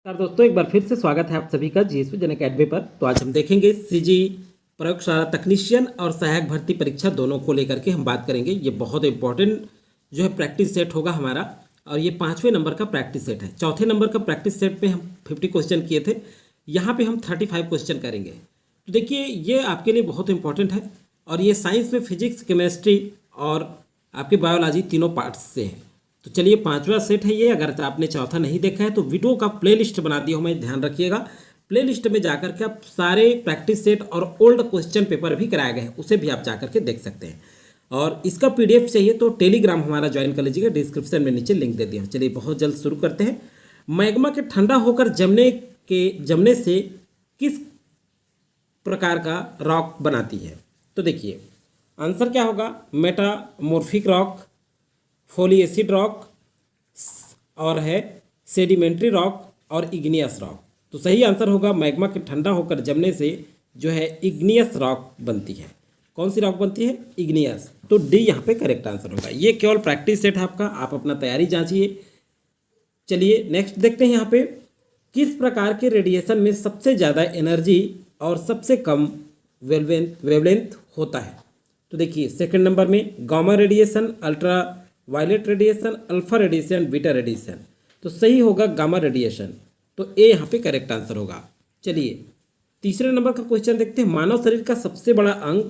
नमस्कार दोस्तों, एक बार फिर से स्वागत है आप सभी का जीएसपी जन अकेडमी पर। तो आज हम देखेंगे सीजी प्रयोगशाला तकनीशियन और सहायक भर्ती परीक्षा दोनों को लेकर के हम बात करेंगे। ये बहुत इंपॉर्टेंट जो है प्रैक्टिस सेट होगा हमारा, और ये 5वें नंबर का प्रैक्टिस सेट है। चौथे नंबर का प्रैक्टिस सेट पे हम 50 क्वेश्चन किए थे, यहाँ पे हम 35 क्वेश्चन करेंगे। तो देखिए ये आपके लिए बहुत इंपॉर्टेंट है, और ये साइंस में फिजिक्स, केमिस्ट्री और आपकी बायोलॉजी तीनों पार्ट्स से है। तो चलिए 5वां सेट है ये। अगर आपने चौथा नहीं देखा है तो वीडियो का प्लेलिस्ट बना दिया हूँ मैं, ध्यान रखिएगा। प्लेलिस्ट में जाकर के आप सारे प्रैक्टिस सेट और ओल्ड क्वेश्चन पेपर भी कराए गए हैं, उसे भी आप जाकर के देख सकते हैं। और इसका पीडीएफ चाहिए तो टेलीग्राम हमारा ज्वाइन कर लीजिएगा, डिस्क्रिप्शन में नीचे लिंक दे दिया हूँ। चलिए बहुत जल्द शुरू करते हैं। मैग्मा के ठंडा होकर जमने से किस प्रकार का रॉक बनाती है? तो देखिए आंसर क्या होगा, मेटामॉर्फिक रॉक, फोली एसिड रॉक, और है सेडिमेंट्री रॉक और इग्नियस रॉक। तो सही आंसर होगा मैग्मा के ठंडा होकर जमने से जो है इग्नियस रॉक बनती है। कौन सी रॉक बनती है? इग्नियस। तो डी यहाँ पे करेक्ट आंसर होगा। ये केवल प्रैक्टिस सेट है आपका, आप अपना तैयारी जांचिए। चलिए नेक्स्ट देखते हैं। यहाँ पे किस प्रकार के रेडिएशन में सबसे ज़्यादा एनर्जी और सबसे कम वेवलेंथ होता है? तो देखिए सेकंड नंबर में gamma radiation, ultra violet radiation, alpha radiation, beta radiation. तो सही होगा गामा रेडिएशन। तो ए यहाँ पे करेक्ट आंसर होगा। चलिए तीसरे नंबर का क्वेश्चन देखते हैं। मानव शरीर का सबसे बड़ा अंग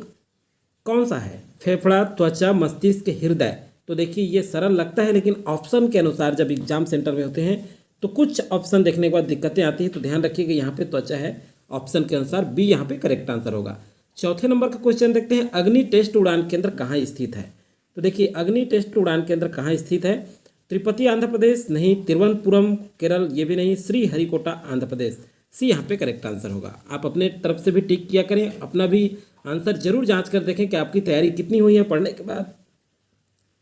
कौन सा है? फेफड़ा, त्वचा, मस्तिष्क, हृदय। तो देखिए ये सरल लगता है, लेकिन ऑप्शन के अनुसार जब एग्जाम सेंटर में होते हैं तो कुछ ऑप्शन देखने के बाद दिक्कतें आती हैं। तो ध्यान रखिएगा यहाँ पे त्वचा है, ऑप्शन के अनुसार बी यहाँ पे करेक्ट आंसर होगा। चौथे नंबर का क्वेश्चन देखते हैं। अग्नि टेस्ट उड़ान केंद्र कहाँ स्थित है? तो देखिए अग्नि टेस्ट उड़ान केंद्र कहाँ स्थित है? तिरुपति आंध्र प्रदेश नहीं, तिरुवनंतपुरम केरल ये भी नहीं, श्री हरिकोटा आंध्र प्रदेश। सी यहाँ पे करेक्ट आंसर होगा। आप अपने तरफ से भी टिक किया करें, अपना भी आंसर जरूर जांच कर देखें कि आपकी तैयारी कितनी हुई है पढ़ने के बाद।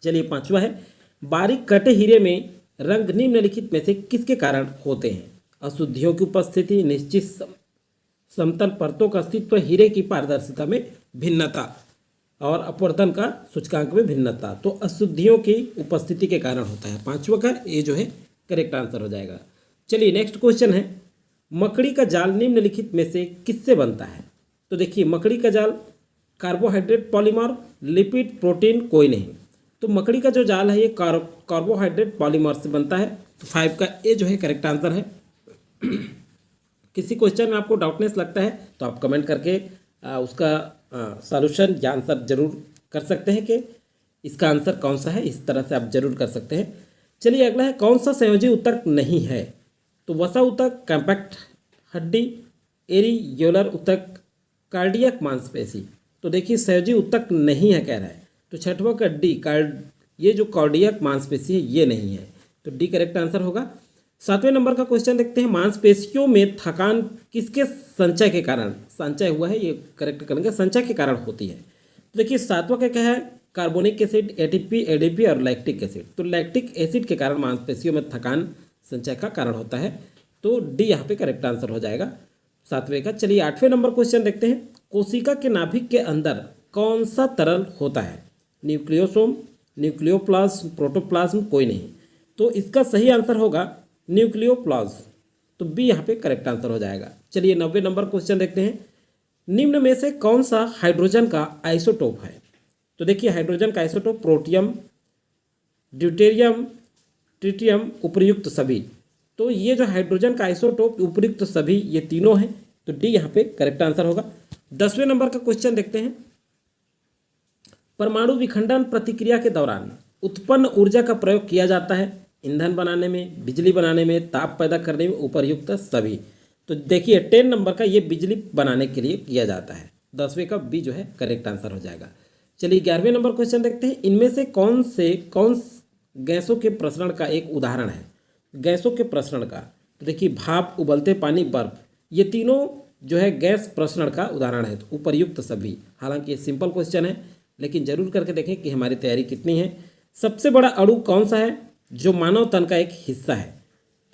चलिए 5वां है। बारीक कटे हीरे में रंग निम्नलिखित में से किसके कारण होते हैं? अशुद्धियों की उपस्थिति, निश्चित समतल परतों का अस्तित्व, हीरे की पारदर्शिता में भिन्नता और अपवर्तन का सूचकांक में भिन्नता। तो अशुद्धियों की उपस्थिति के कारण होता है। 5वां का ये जो है करेक्ट आंसर हो जाएगा। चलिए नेक्स्ट क्वेश्चन है। मकड़ी का जाल निम्नलिखित में से किससे बनता है? तो देखिए मकड़ी का जाल कार्बोहाइड्रेट, पॉलीमर, लिपिड, प्रोटीन कोई नहीं। तो मकड़ी का जो जाल है ये कार्बोहाइड्रेट पॉलीमर से बनता है। तो 5 का ए जो है करेक्ट आंसर है। किसी क्वेश्चन में आपको डाउटनेस लगता है तो आप कमेंट करके उसका सॉल्यूशन या आंसर जरूर कर सकते हैं कि इसका आंसर कौन सा है, इस तरह से आप जरूर कर सकते हैं। चलिए अगला है। कौन सा संयोजी ऊतक नहीं है? तो वसा ऊतक, कॉम्पैक्ट हड्डी, एरियोलर ऊतक, कार्डियक मांसपेशी। तो देखिए संयोजी ऊतक नहीं है कह रहा है। तो 6वां का डी, ये जो कार्डियक मांसपेशी है ये नहीं है। तो डी करेक्ट आंसर होगा। 7वें नंबर का क्वेश्चन देखते हैं। मांसपेशियों में थकान किसके संचय के कारण संचय हुआ है? ये करेक्ट करेंगे, संचय के कारण होती है। तो देखिए 7वां का क्या है? कार्बोनिक एसिड, एटीपी, एडीपी और लैक्टिक एसिड। तो लैक्टिक एसिड के कारण मांसपेशियों में थकान संचय का कारण होता है। तो डी यहाँ पे करेक्ट आंसर हो जाएगा 7वें का। चलिए 8वें नंबर क्वेश्चन देखते हैं। कोशिका के नाभिक के अंदर कौन सा तरल होता है? न्यूक्लियोसोम, न्यूक्लियोप्लाज्म, प्रोटोप्लाज्म कोई नहीं। तो इसका सही आंसर होगा न्यूक्लियोप्लाज्म। तो बी यहाँ पे करेक्ट आंसर हो जाएगा। चलिए 90 नंबर क्वेश्चन देखते हैं। निम्न में से कौन सा हाइड्रोजन का आइसोटोप है? तो देखिए हाइड्रोजन का आइसोटोप प्रोटियम, ड्यूटेरियम, ट्रिटियम, उपर्युक्त सभी। तो ये जो हाइड्रोजन का आइसोटोप, उपर्युक्त सभी, ये तीनों हैं। तो डी यहाँ पे करेक्ट आंसर होगा। 10वें नंबर का क्वेश्चन देखते हैं। परमाणु विखंडन प्रक्रिया के दौरान उत्पन्न ऊर्जा का प्रयोग किया जाता है ईंधन बनाने में, बिजली बनाने में, ताप पैदा करने में, उपर्युक्त सभी। तो देखिए 10 नंबर का ये बिजली बनाने के लिए किया जाता है। 10वें का बी जो है करेक्ट आंसर हो जाएगा। चलिए 11वें नंबर क्वेश्चन देखते हैं। इनमें से कौन गैसों के प्रसरण का एक उदाहरण है? गैसों के प्रसरण का, तो देखिए भाप, उबलते पानी, बर्फ, ये तीनों जो है गैस प्रसरण का उदाहरण है। तो उपर्युक्त सभी। हालांकि ये सिंपल क्वेश्चन है, लेकिन जरूर करके देखें कि हमारी तैयारी कितनी है। सबसे बड़ा अणु कौन सा है जो मानव तन का एक हिस्सा है?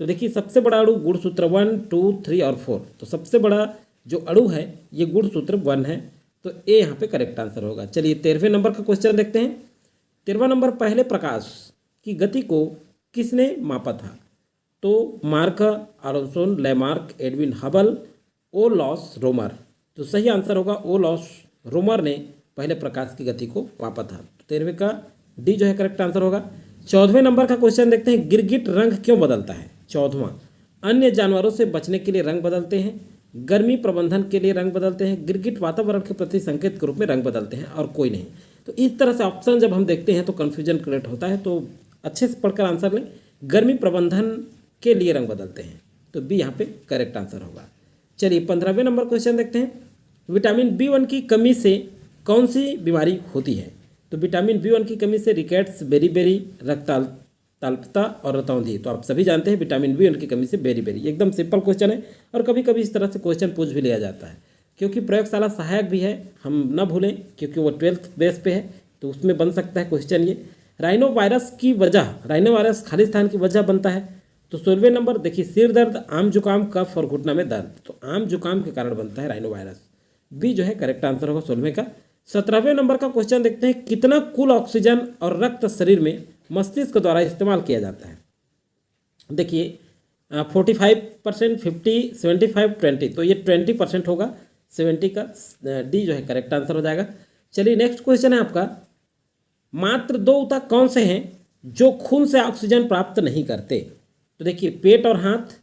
तो देखिए सबसे बड़ा अणु गुणसूत्र 1, 2, 3 और 4। तो सबसे बड़ा जो अणु है ये गुणसूत्र 1 है। तो ए यहाँ पे करेक्ट आंसर होगा। चलिए 13वें नंबर का क्वेश्चन देखते हैं। 13वां नंबर, पहले प्रकाश की गति को किसने मापा था? तो मार्क आरोनसोन, लेमार्क, एडविन हबल, ओ लॉस रोमर। तो सही आंसर होगा ओ लॉस रोमर ने पहले प्रकाश की गति को मापा था। 13वें का डी जो है करेक्ट आंसर होगा। 14वें नंबर का क्वेश्चन देखते हैं, गिरगिट रंग क्यों बदलता है? 14वां, अन्य जानवरों से बचने के लिए रंग बदलते हैं, गर्मी प्रबंधन के लिए रंग बदलते हैं, गिरगिट वातावरण के प्रति संकेत के रूप में रंग बदलते हैं, और कोई नहीं। तो इस तरह से ऑप्शन जब हम देखते हैं तो कन्फ्यूजन क्रिएट होता है, तो अच्छे से पढ़कर आंसर लें। गर्मी प्रबंधन के लिए रंग बदलते हैं, तो बी यहाँ पे करेक्ट आंसर होगा। चलिए 15वें नंबर क्वेश्चन देखते हैं, विटामिन B1 की कमी से कौन सी बीमारी होती है? तो विटामिन B1 की कमी से रिकेट्स, बेरीबेरी, रक्ताल्पता और रतौंधी। तो आप सभी जानते हैं विटामिन B1 की कमी से बेरीबेरी। एकदम सिंपल क्वेश्चन है, और कभी कभी इस तरह से क्वेश्चन पूछ भी लिया जाता है, क्योंकि प्रयोगशाला सहायक भी है, हम न भूलें, क्योंकि वो 12th बेस पे है, तो उसमें बन सकता है क्वेश्चन ये। राइनो वायरस की वजह, राइनो वायरस खालिस्तान की वजह बनता है। तो 16वें नंबर देखिए, सिर दर्द, आम जुकाम, कफ और घुटना में दर्द। तो आम जुकाम के कारण बनता है राइनो वायरस, बी जो है करेक्ट आंसर होगा 16वें का। 17वें नंबर का क्वेश्चन देखते हैं, कितना कुल ऑक्सीजन और रक्त शरीर में मस्तिष्क द्वारा इस्तेमाल किया जाता है? देखिए 45%, 50, 75, 20। तो ये 20% होगा, 70 का डी जो है करेक्ट आंसर हो जाएगा। चलिए नेक्स्ट क्वेश्चन है आपका, मात्र 2 ऊतक कौन से हैं जो खून से ऑक्सीजन प्राप्त नहीं करते? तो देखिए पेट और हाथ,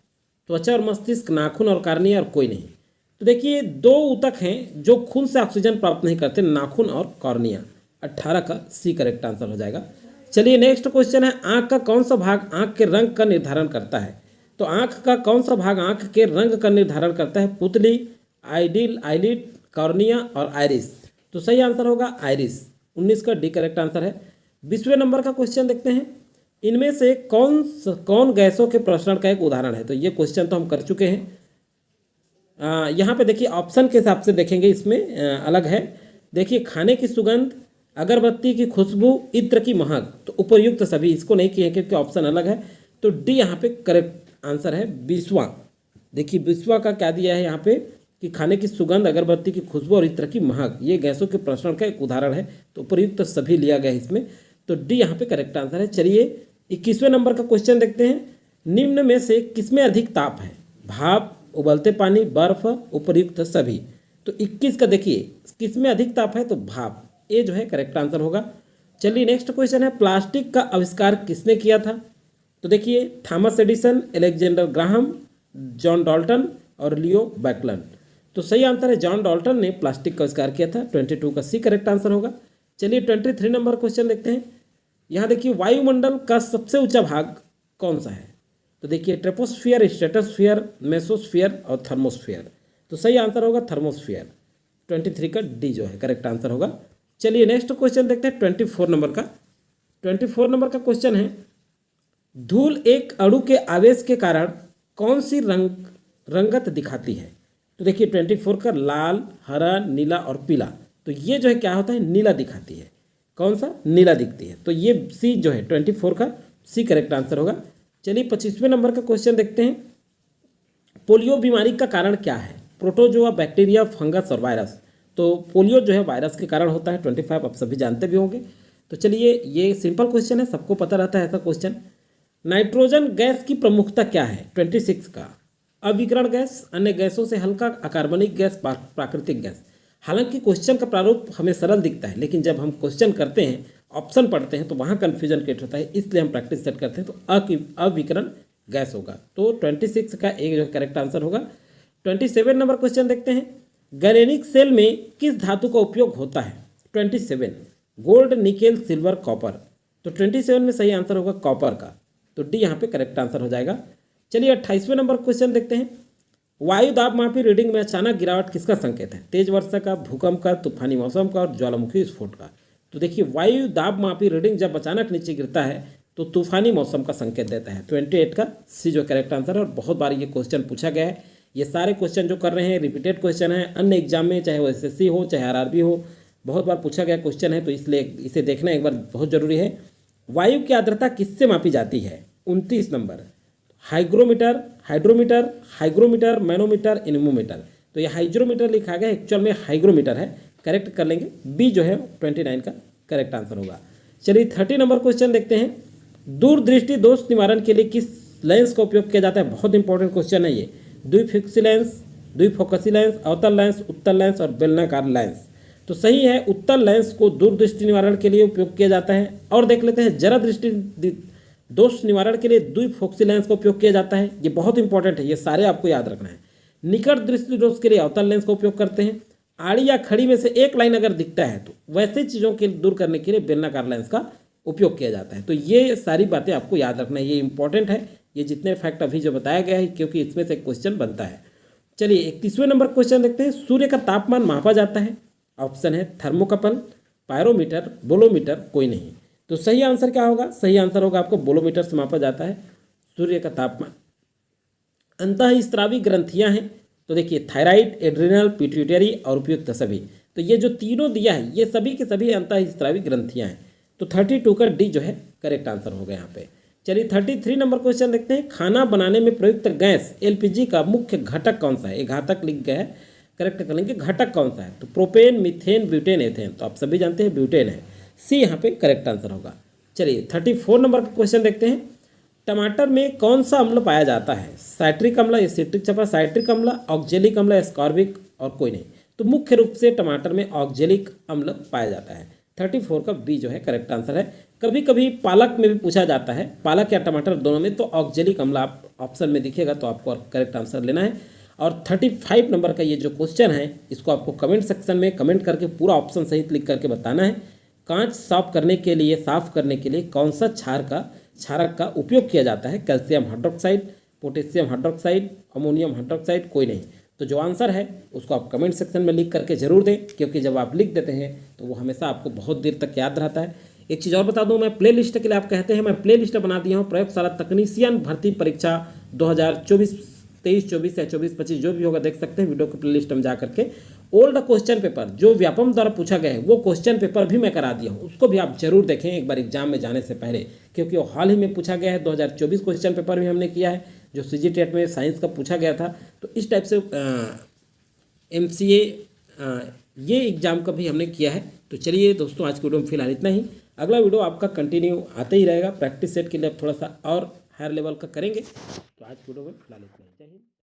त्वचा और मस्तिष्क, नाखून और कार्निया, और कोई नहीं। तो देखिए 2 ऊतक हैं जो खून से ऑक्सीजन प्राप्त नहीं करते, नाखून और कॉर्निया। 18 का सी करेक्ट आंसर हो जाएगा। चलिए नेक्स्ट क्वेश्चन है, आंख का कौन सा भाग आंख के रंग का निर्धारण करता है? तो आंख का कौन सा भाग आंख के रंग का निर्धारण करता है? पुतली, आईलिड, कॉर्निया और आइरिस। तो सही आंसर होगा आइरिस, 19 का डी करेक्ट आंसर है। 20वें नंबर का क्वेश्चन देखते हैं, इनमें से कौन गैसों के प्रसरण का एक उदाहरण है? तो ये क्वेश्चन तो हम कर चुके हैं। यहाँ पे देखिए ऑप्शन के हिसाब से देखेंगे, इसमें अलग है। देखिए खाने की सुगंध, अगरबत्ती की खुशबू, इत्र की महक। तो उपयुक्त सभी, इसको नहीं किए क्योंकि ऑप्शन अलग है। तो डी यहाँ पे करेक्ट आंसर है। 20वां देखिए, 20वां का क्या दिया है यहाँ पे कि खाने की सुगंध, अगरबत्ती की खुशबू और इत्र की महक, ये गैसों के प्रसरण का एक उदाहरण है। तो उपयुक्त सभी लिया गया है इसमें, तो डी यहाँ पे करेक्ट आंसर है। चलिए 21वें नंबर का क्वेश्चन देखते हैं, निम्न में से किसमें अधिक ताप है? भाप, उबलते पानी, बर्फ, उपयुक्त सभी। तो 21 का देखिए किसमें अधिक ताप है? तो भाप, ए जो है करेक्ट आंसर होगा। चलिए नेक्स्ट क्वेश्चन है, प्लास्टिक का आविष्कार किसने किया था? तो देखिए Thomas Edison, Alexander Graham, John Dalton और लियो बैकलन। तो सही आंसर है जॉन डाल्टन ने प्लास्टिक का आविष्कार किया था। 22 का सी करेक्ट आंसर होगा। चलिए 23 नंबर क्वेश्चन देखते हैं, यहाँ देखिए वायुमंडल का सबसे ऊंचा भाग कौन सा है? तो देखिए ट्रोपोस्फियर, स्ट्रेटोस्फियर, मेसोस्फियर और थर्मोस्फियर। तो सही आंसर होगा थर्मोस्फियर, 23 का डी जो है करेक्ट आंसर होगा। चलिए नेक्स्ट क्वेश्चन देखते हैं 24 नंबर का। 24 नंबर का क्वेश्चन है, धूल एक अणु के आवेश के कारण कौन सी रंगत दिखाती है? तो देखिए 24 का लाल, हरा, नीला और पीला। तो ये जो है क्या होता है? नीला दिखाती है। कौन सा? नीला दिखती है। तो ये सी जो है 24 का सी करेक्ट आंसर होगा। चलिए 25वें नंबर का क्वेश्चन देखते हैं, पोलियो बीमारी का कारण क्या है? प्रोटोजोआ, बैक्टीरिया, फंगस और वायरस। तो पोलियो जो है वायरस के कारण होता है। 25 आप सभी जानते भी होंगे। तो चलिए ये सिंपल क्वेश्चन है, सबको पता रहता है ऐसा क्वेश्चन। नाइट्रोजन गैस की प्रमुखता क्या है? 26 का अविकरण गैस, अन्य गैसों से हल्का, अकार्बनिक गैस, प्राकृतिक गैस। हालांकि क्वेश्चन का प्रारूप हमें सरल दिखता है, लेकिन जब हम क्वेश्चन करते हैं, ऑप्शन पढ़ते हैं, तो वहाँ कन्फ्यूजन क्रिएट होता है, इसलिए हम प्रैक्टिस सेट करते हैं। तो अविकरण गैस होगा। तो 26 का एक जो करेक्ट आंसर होगा। 27 नंबर क्वेश्चन देखते हैं, गैलेनिक सेल में किस धातु का उपयोग होता है? 27 गोल्ड, निकेल, सिल्वर, कॉपर। तो 27 में सही आंसर होगा कॉपर का। तो डी यहाँ पे करेक्ट आंसर हो जाएगा। चलिए 28वें नंबर क्वेश्चन देखते हैं, वायु दाब मापी रीडिंग में अचानक गिरावट किसका संकेत है? तेज वर्षा का, भूकंप का, तूफानी मौसम का और ज्वालामुखी विस्फोट का। तो देखिए वायु दाब मापी रीडिंग जब अचानक नीचे गिरता है तो तूफानी मौसम का संकेत देता है। 28 का सी जो करेक्ट आंसर है। और बहुत बार ये क्वेश्चन पूछा गया है। ये सारे क्वेश्चन जो कर रहे हैं रिपीटेड क्वेश्चन है अन्य एग्जाम में, चाहे वो SSC हो चाहे RRB हो, बहुत बार पूछा गया क्वेश्चन है, तो इसलिए इसे देखना एक बार बहुत जरूरी है। वायु की आर्द्रता किससे मापी जाती है? 29 नंबर, हाइग्रोमीटर, हाइग्रोमीटर, मैनोमीटर, इनमोमीटर। तो ये हाइग्रोमीटर लिखा गया, एक्चुअल में हाइग्रोमीटर है। करेक्ट कर लेंगे, बी जो है 29 का करेक्ट आंसर होगा। चलिए 30 नंबर क्वेश्चन देखते हैं, दूरदृष्टि दोष निवारण के लिए किस लेंस का उपयोग किया जाता है, बहुत इंपॉर्टेंट क्वेश्चन है ये। द्विफोकसी लेंस, द्विफोकसी लेंस, अवतल लेंस, उत्तल लेंस और बेलनाकार लेंस। तो सही है, उत्तल लेंस को दूरदृष्टि निवारण के लिए उपयोग किया जाता है। और देख लेते हैं जरा दृष्टि दोष निवारण के लिए द्विफोकसी लेंस का उपयोग किया जाता है, ये बहुत इंपॉर्टेंट है, ये सारे आपको याद रखना है। निकट दृष्टि दोष के लिए अवतल लेंस का उपयोग करते हैं। आड़ी या खड़ी में से एक लाइन अगर दिखता है तो वैसे चीज़ों के दूर करने के लिए बेलनाकार लेंस का उपयोग किया जाता है। तो ये सारी बातें आपको याद रखना है, ये इंपॉर्टेंट है, ये जितने फैक्ट अभी जो बताया गया है, क्योंकि इसमें से क्वेश्चन बनता है। चलिए 31वें नंबर क्वेश्चन देखते हैं। सूर्य का तापमान मापा जाता है, ऑप्शन है थर्मोकपल, पायरोमीटर, बोलोमीटर, कोई नहीं। तो सही आंसर क्या होगा? सही आंसर होगा आपको बोलोमीटर से मापा जाता है सूर्य का तापमान। अंतःस्रावी ग्रंथियां हैं, तो देखिए थायराइड, एड्रिनल, पिट्यूटरी और उपयुक्त सभी। तो ये जो तीनों दिया है ये सभी के सभी अंतःस्रावी ग्रंथियां हैं। तो 32 का डी जो है करेक्ट आंसर होगा यहाँ पे। चलिए 33 नंबर क्वेश्चन देखते हैं। खाना बनाने में प्रयुक्त गैस एलपीजी का मुख्य घटक कौन सा है? ये घातक लिख गया है, करेक्ट कर लेंगे। घटक कौन सा है? तो प्रोपेन, मीथेन, ब्यूटेन, एथेन। तो आप सभी जानते हैं ब्यूटेन है, सी यहाँ पे करेक्ट आंसर होगा। चलिए 34 नंबर का क्वेश्चन देखते हैं। टमाटर में कौन सा अम्ल पाया जाता है? साइट्रिक अम्ल, एसिटिक चपा, साइट्रिक अम्ल, ऑक्जेलिक अम्ल, एस्कॉर्बिक और कोई नहीं। तो मुख्य रूप से टमाटर में ऑक्जेलिक अम्ल पाया जाता है। 34 का बी जो है करेक्ट आंसर है। कभी कभी पालक में भी पूछा जाता है, पालक या टमाटर दोनों में, तो ऑक्जेलिक अम्ल आप ऑप्शन में दिखेगा, तो आपको करेक्ट आंसर लेना है। और 35 नंबर का ये जो क्वेश्चन है इसको आपको कमेंट सेक्शन में कमेंट करके पूरा ऑप्शन सहित लिख करके बताना है। कांच साफ करने के लिए कौन सा क्षारक का उपयोग किया जाता है? Calcium hydroxide, potassium hydroxide, ammonium hydroxide, कोई नहीं। तो जो आंसर है उसको आप कमेंट सेक्शन में लिख करके जरूर दें, क्योंकि जब आप लिख देते हैं तो वो हमेशा आपको बहुत देर तक याद रहता है। एक चीज़ और बता दूं, मैं प्ले लिस्ट के लिए आप कहते हैं, मैं प्ले लिस्ट बना दिया हूँ प्रयोगशाला तकनीशियन भर्ती परीक्षा 2024, 23-24 या 24-25 जो भी होगा देख सकते हैं वीडियो के प्ले लिस्ट में जा करके। ओल्ड क्वेश्चन पेपर जो व्यापम द्वारा पूछा गया है वो क्वेश्चन पेपर भी मैं करा दिया हूँ, उसको भी आप जरूर देखें एक बार एग्जाम में जाने से पहले, क्योंकि वो हाल ही में पूछा गया है। 2024 क्वेश्चन पेपर भी हमने किया है जो सीजी टेट में साइंस का पूछा गया था। तो इस टाइप से MCA ये एग्ज़ाम का भी हमने किया है। तो चलिए दोस्तों, आज की वीडियो में फिलहाल इतना ही। अगला वीडियो आपका कंटिन्यू आते ही रहेगा, प्रैक्टिस सेट के लिए थोड़ा सा और हायर लेवल का करेंगे। तो आज की वीडियो में फिलहाल इतना ही। जय हिंद।